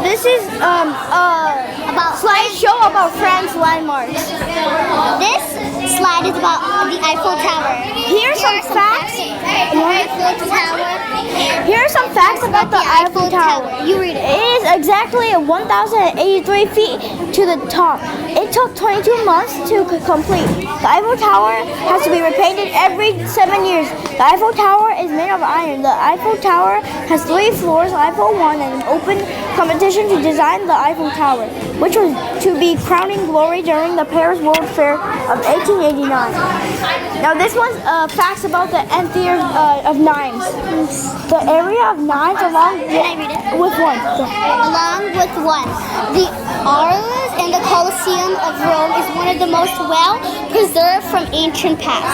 this is About slideshow about France landmarks. this slide is about the Eiffel Tower. Here's some facts. Eiffel Tower. Here are some facts about the Eiffel Tower. You read it. It is exactly 1,083 feet to the top. It took 22 months to complete. The Eiffel Tower has to be repainted every 7 years. The Eiffel Tower is made of iron. The Eiffel Tower has 3 floors. Eiffel won an open competition to design the Eiffel Tower, which was to be crowning glory during the Paris World Fair of 1889. Now this was facts about the interior of Nimes. The area of Nimes along with one. Along with one. The Auras and the Colosseum of Rome is one of the most well preserved from ancient past.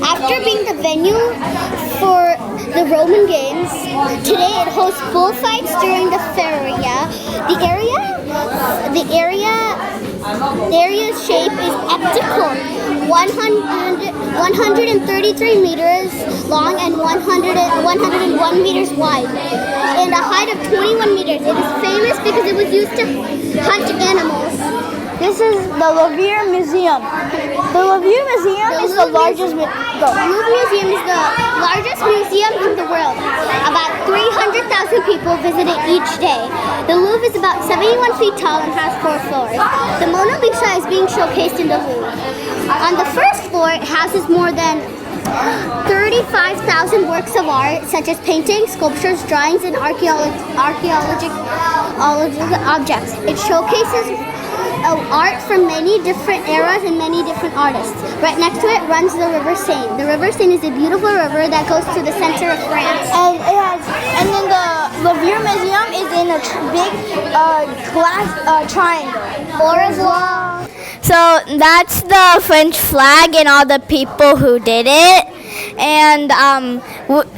After being the venue for the Roman Games, today it hosts bullfights during the feria. The area's shape is elliptical, 133 meters long and 101 meters wide, and a height of 21 meters. It is famous because it was used to hunt animals. This is the Louvre Museum. The Louvre Museum is the largest. The Louvre Museum is the largest museum in the world. About 300,000 people visit it each day. The Louvre is about 71 feet tall and has 4 floors. The Mona Lisa is being showcased in the Louvre. On the first floor, it houses more than 35,000 works of art, such as paintings, sculptures, drawings, and archaeological objects. It showcases art from many different eras and many different artists. Right next to it runs the River Seine. The River Seine is a beautiful river that goes to the center of France. And then the Louvre Museum is in a big glass triangle. Au revoir. So that's the French flag and all the people who did it. And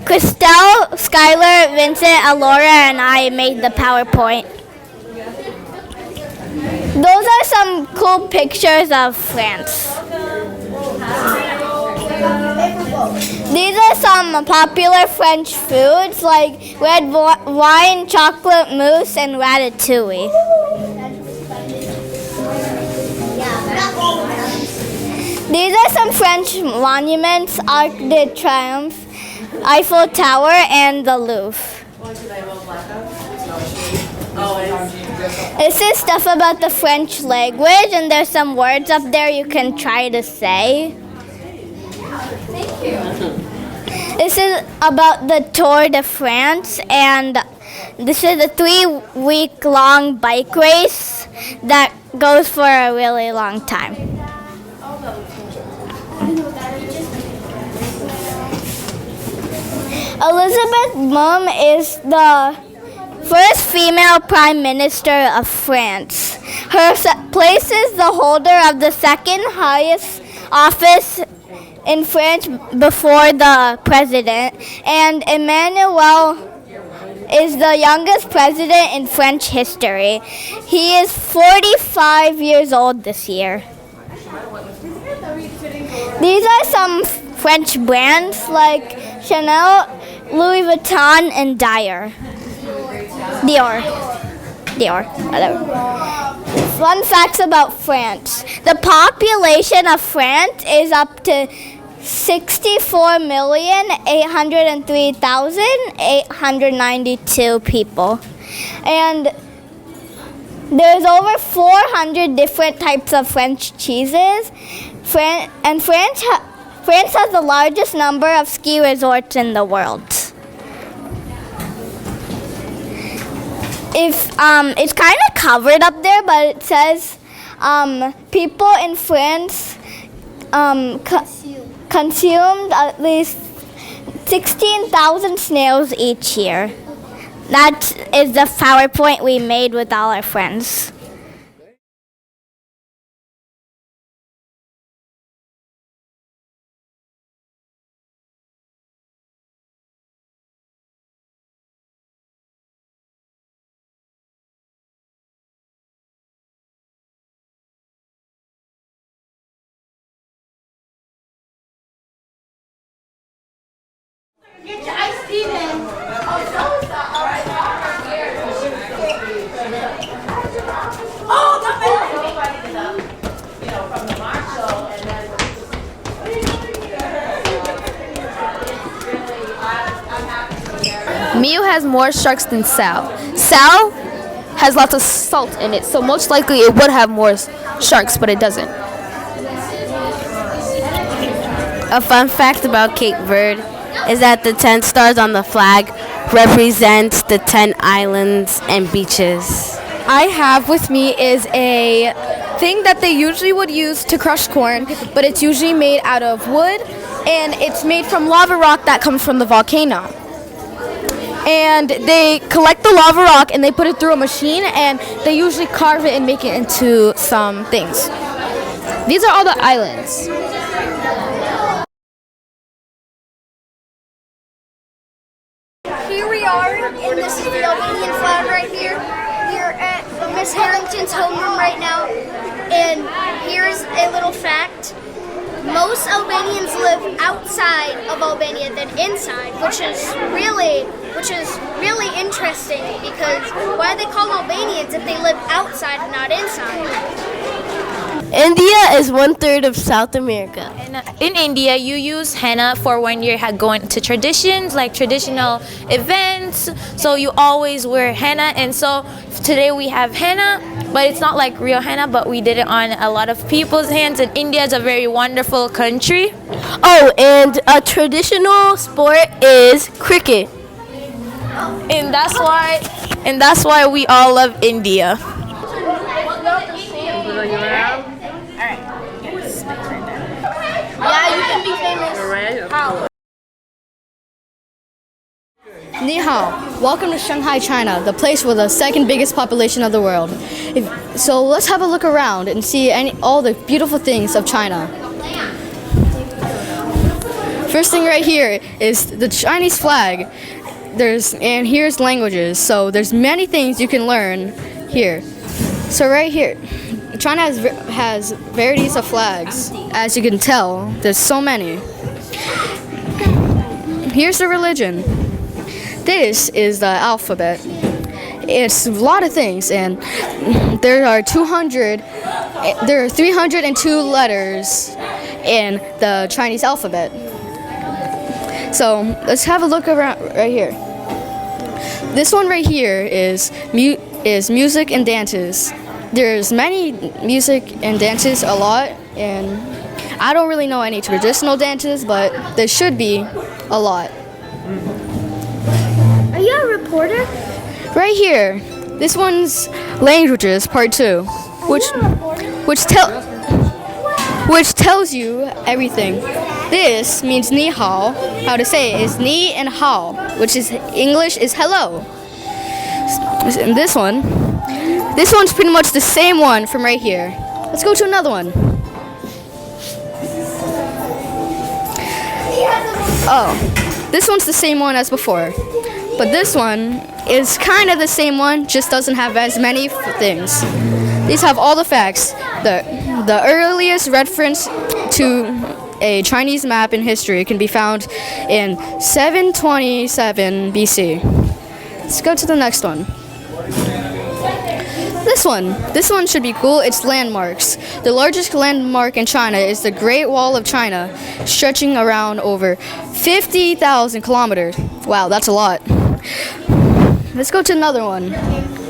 Christelle, Skylar, Vincent, Alora, and I made the PowerPoint. Those are some cool pictures of France. These are some popular French foods like red wine, chocolate mousse, and ratatouille. These are some French monuments: Arc de Triomphe, Eiffel Tower, and the Louvre. This is stuff about the French language, and there's some words up there you can try to say. Thank you. This is about the Tour de France, and this is a 3-week-long bike race that goes for a really long time. Elizabeth Mum is the first female Prime Minister of France. Her place is the holder of the second highest office in France before the president, and Emmanuel is the youngest president in French history. He is 45 years old this year. These are some French brands like Chanel, Louis Vuitton, and Dior, whatever. Fun facts about France. The population of France is up to 64,803,892 people. And there's over 400 different types of French cheeses. France has the largest number of ski resorts in the world. It's kind of covered up there, but it says people in France consumed at least 16,000 snails each year. That is the PowerPoint we made with all our friends. Get your iced tea then. Oh, so is that. All right. Miu has more sharks than Sal. Sal has lots of salt in it, so most likely it would have more sharks, but it doesn't. A fun fact about Cape Verde is that the 10 stars on the flag represents the 10 islands and beaches. I have with me is a thing that they usually would use to crush corn, but it's usually made out of wood, and it's made from lava rock that comes from the volcano. And they collect the lava rock and they put it through a machine, and they usually carve it and make it into some things. These are all the islands. Here we are, and this is the Albanian flag right here. We're at Miss Harrington's homeroom right now, and here's a little fact. Most Albanians live outside of Albania than inside, which is really interesting, because why are they called Albanians if they live outside and not inside? India is 1/3 of South America. In India, you use henna for when you're going to traditions, like traditional events. So you always wear henna. And so today we have henna, but it's not like real henna, but we did it on a lot of people's hands. And India is a very wonderful country. Oh, and a traditional sport is cricket. And that's why we all love India. Ni hao. Welcome to Shanghai, China, the place with the second biggest population of the world. So let's have a look around and see all the beautiful things of China. First thing right here is the Chinese flag. And here's languages. So there's many things you can learn here. So right here, China has varieties of flags. As you can tell, there's so many. Here's the religion. This is the alphabet. It's a lot of things, and there are 302 letters in the Chinese alphabet. So let's have a look around right here. This one right here is music and dances. There's many music and dances, a lot, and I don't really know any traditional dances, but there should be a lot. Are you a reporter? Right here, this one's languages part 2, which tells you everything. This means ni hao. How to say it is ni and hao, which is English is hello. And this one's pretty much the same one from right here. Let's go to another one. Oh, this one's the same one as before. But this one is kind of the same one, just doesn't have as many things. These have all the facts. The earliest reference to a Chinese map in history can be found in 727 BC. Let's go to the next one. This one should be cool. It's landmarks. The largest landmark in China is the Great Wall of China, stretching around over 50,000 kilometers. Wow, that's a lot. Let's go to another one.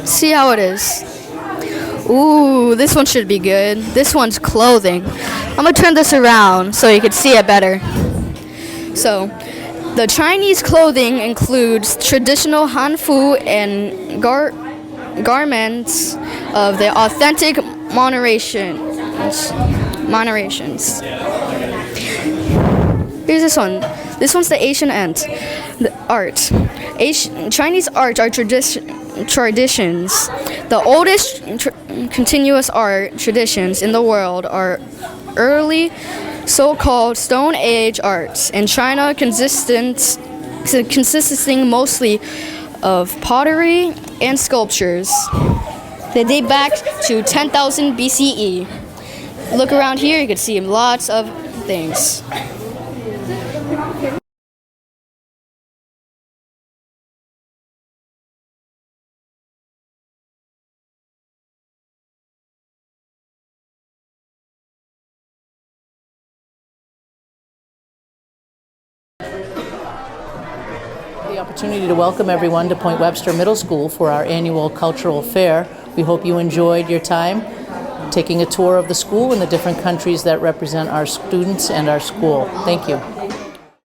See how it is. Ooh, this one should be good. This one's clothing. I'm gonna turn this around so you can see it better. So, the Chinese clothing includes traditional Hanfu and garments of the authentic moderations. Here's this one. This one's the Asian ant. The art. Chinese art are traditions. The oldest continuous art traditions in the world are early so-called Stone Age arts in China, consisting mostly of pottery and sculptures. They date back to 10,000 BCE. Look around here, you can see lots of things. The opportunity to welcome everyone to Point Webster Middle School for our annual cultural fair. We hope you enjoyed your time taking a tour of the school and the different countries that represent our students and our school. Thank you.